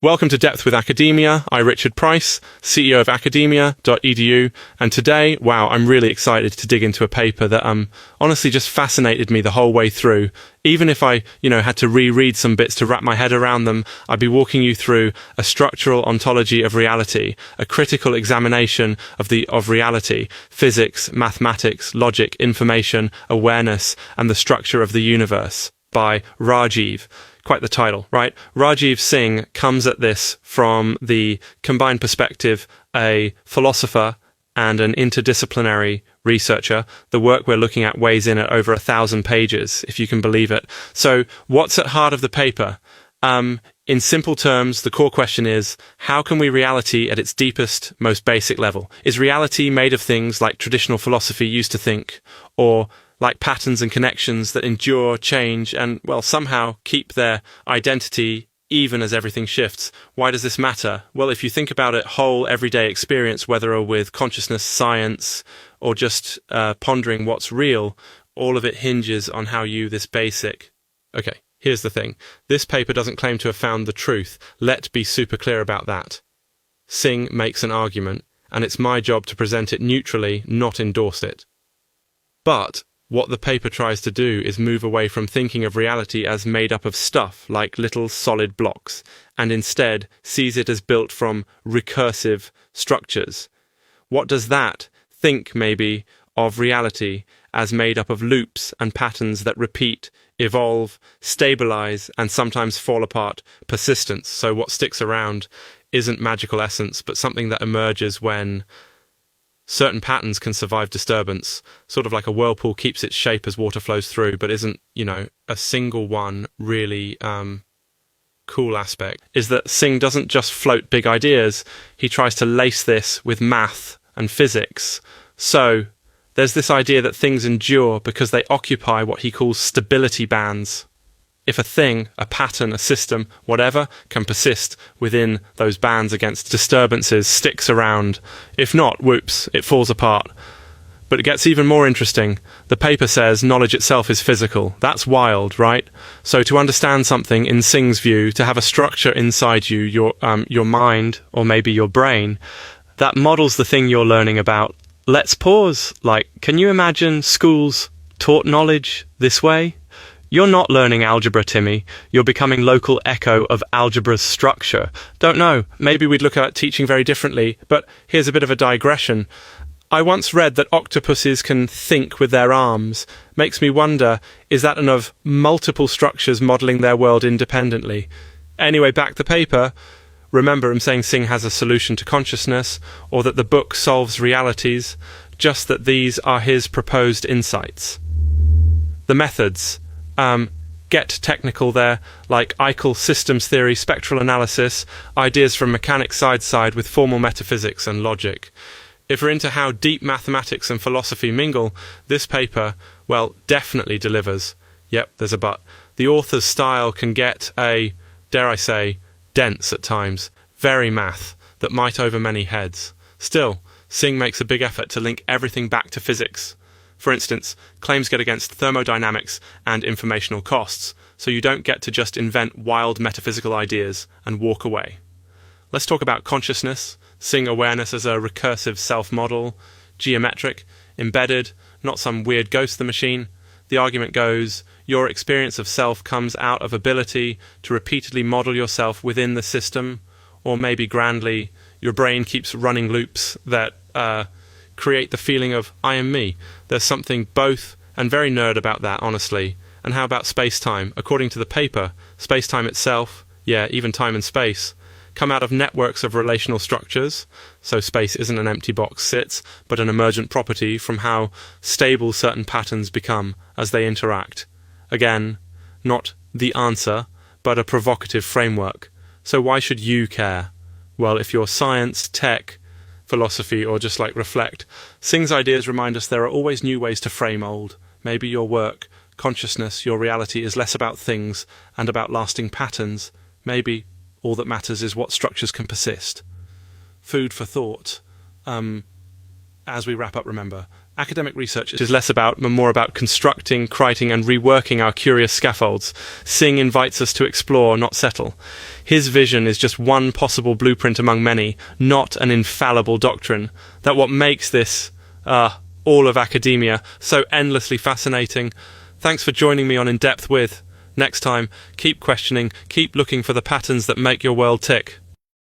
Welcome to Depth with Academia. I'm Richard Price, CEO of academia.edu, and today, wow, I'm really excited to dig into a paper that honestly just fascinated me the whole way through. Even if I, had to reread some bits to wrap my head around them, I'd be walking you through a structural ontology of reality, a critical examination of reality, physics, mathematics, logic, information, awareness, and the structure of the universe by Rajiv. Quite the title, right? Rajiv Singh comes at this from the combined perspective, a philosopher and an interdisciplinary researcher. The work we're looking at weighs in at over 1,000 pages, if you can believe it. So what's at heart of the paper? In simple terms, the core question is, how can we reality at its deepest, most basic level? Is reality made of things like traditional philosophy used to think, or like patterns and connections that endure, change, and, somehow keep their identity even as everything shifts? Why does this matter? Well, if you think about it, whole everyday experience, whether with consciousness, science, or just pondering what's real, all of it hinges on how this basic... Okay, here's the thing. This paper doesn't claim to have found the truth. Let's be super clear about that. Singh makes an argument, and it's my job to present it neutrally, not endorse it. But what the paper tries to do is move away from thinking of reality as made up of stuff like little solid blocks, and instead sees it as built from recursive structures. What does that think, maybe, of reality as made up of loops and patterns that repeat, evolve, stabilize, and sometimes fall apart? Persistence. So what sticks around isn't magical essence, but something that emerges when certain patterns can survive disturbance, sort of like a whirlpool keeps its shape as water flows through, but isn't, a single one really cool aspect is that Singh doesn't just float big ideas, he tries to lace this with math and physics. So there's this idea that things endure because they occupy what he calls stability bands. If a thing, a pattern, a system, whatever, can persist within those bands against disturbances, sticks around. If not, whoops, it falls apart. But it gets even more interesting. The paper says knowledge itself is physical. That's wild, right? So to understand something, in Singh's view, to have a structure inside you, your mind, or maybe your brain, that models the thing you're learning about. Let's pause. Can you imagine schools taught knowledge this way? You're not learning algebra, Timmy. You're becoming local echo of algebra's structure. Don't know, maybe we'd look at teaching very differently, but here's a bit of a digression. I once read that octopuses can think with their arms. Makes me wonder, is that of multiple structures modelling their world independently? Anyway, back the paper. Remember, I'm saying Singh has a solution to consciousness, or that the book solves realities, just that these are his proposed insights. The methods. Get technical there, like Eichel systems theory, spectral analysis, ideas from mechanics side with formal metaphysics and logic. If we're into how deep mathematics and philosophy mingle, this paper, definitely delivers. Yep, there's a but. The author's style can get dare I say, dense at times, very math, that might over many heads. Still, Singh makes a big effort to link everything back to physics. For instance, claims get against thermodynamics and informational costs, so you don't get to just invent wild metaphysical ideas and walk away. Let's talk about consciousness, Singh awareness as a recursive self-model, geometric, embedded, not some weird ghost the machine. The argument goes, your experience of self comes out of ability to repeatedly model yourself within the system, or maybe grandly, your brain keeps running loops that create the feeling of I am me. There's something both and very nerd about that, honestly. And how about space-time? According to the paper, space-time itself, even time and space, come out of networks of relational structures. So space isn't an empty box sits, but an emergent property from how stable certain patterns become as they interact. Again, not the answer, but a provocative framework. So why should you care? Well, if you're science, tech, philosophy, or just reflect, Singh's ideas remind us there are always new ways to frame old. Maybe your work, consciousness, your reality is less about things and about lasting patterns. Maybe all that matters is what structures can persist. Food for thought. As we wrap up, remember, Academic research is less about and more about constructing, criting, and reworking our curious scaffolds. Singh invites us to explore, not settle. His vision is just one possible blueprint among many, not an infallible doctrine. That what makes this, all of academia, so endlessly fascinating. Thanks for joining me on In Depth With. Next time, keep questioning, keep looking for the patterns that make your world tick.